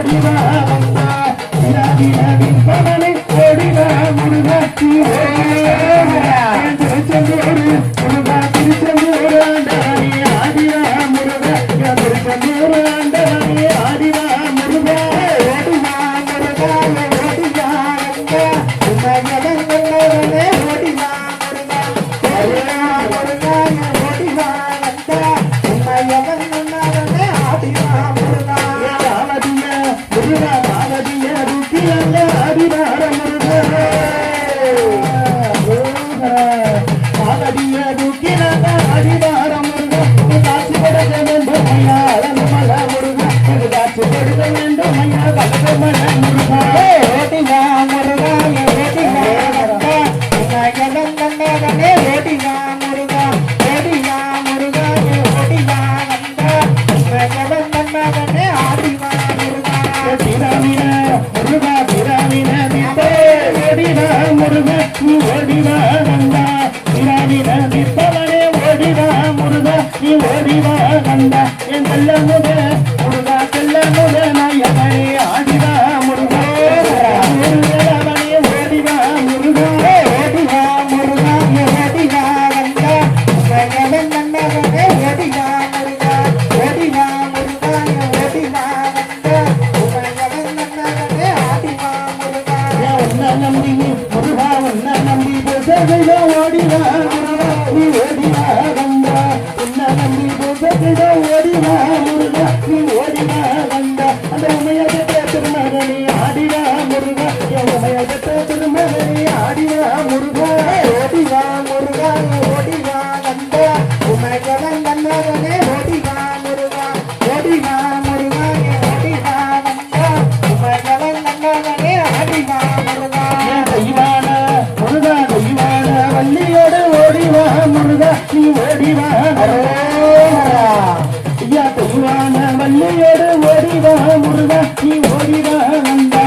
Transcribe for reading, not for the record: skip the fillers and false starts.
ஓடிவா வந்தா வினாவின் பவனை ஓடிவா முருகாட்சி திருச்செந்தூர் முருகா திருச்செந்தூர் ஆண்டவனே ஆதிவா முருகா திருச்செந்தூர் ஆண்டவனே ஆதிவா முருகா ஓடிவா முருகா ஓடிவா வந்தா உன்னை ஓடிவா முருகா ஓடிவா முருகா ஓடிவா வந்தா உன்னை ஆதிவா முருகா முருகா பாவதிய ருக்கியல்ல ஆதிவார முருகா பாவதிய ருக்கியல்ல ஆதிவார முருகா காட்சி கொடுக்க வேண்டும் ஐயா அழகுமல முருகா காட்சி கொடுக்க வேண்டும் ஐயா கலகமல முருகா ஓடிவா முருகா ஓடிவா வந்தா உன்னை ஓடிவா முருகா ஓடிவா முருகா ஓடிவா வந்தா உன்னை ஆதிவா பிராமின முருகா பிராமின ஓடிவா முருகா நீ ஓடிவா வந்தா பிராமின விற்பவனே ஓடிவா முருகா நீ ஓடிவா வந்தா என் செல்ல முத முருகா செல்ல முத நாயகனே ஆடிவா முருகா அவனே ஓடிவா முருகா ஓடிவா முருகா ஓடிவா வந்தா நன்னவனே ஓடிவா முருகா ஓடிவா முருகா ஓடிவா நம்பி முருகா உன்ன நம்பி போசையில ஓடிவா முருகா நீ ஓடிவா வந்தா உன்ன நம்பி போசையில ஓடிவா முருகா நீ ஓடிவா வந்தா அந்த உமையகத்த திருமகனே ஆடிவா முருகா உமையகத்த திருமகனே ஆடிவா முருகா ஓடிவா முருகா ஓடிவா வந்தா உமையகன் நன்னவனே ஓடிவா முருகா ஓடிவா முருகா ஓடிவா வந்தா உமையகன் நன்னவனே ஆடிவா முருகா தெய்வான முருகா தெய்வான வள்ளியோடு ஓடிவா முருகா நீ ஓடிவா ஐயா தெய்வான வள்ளியோடு ஓடிவா முருகா நீ ஓடிவா வந்தா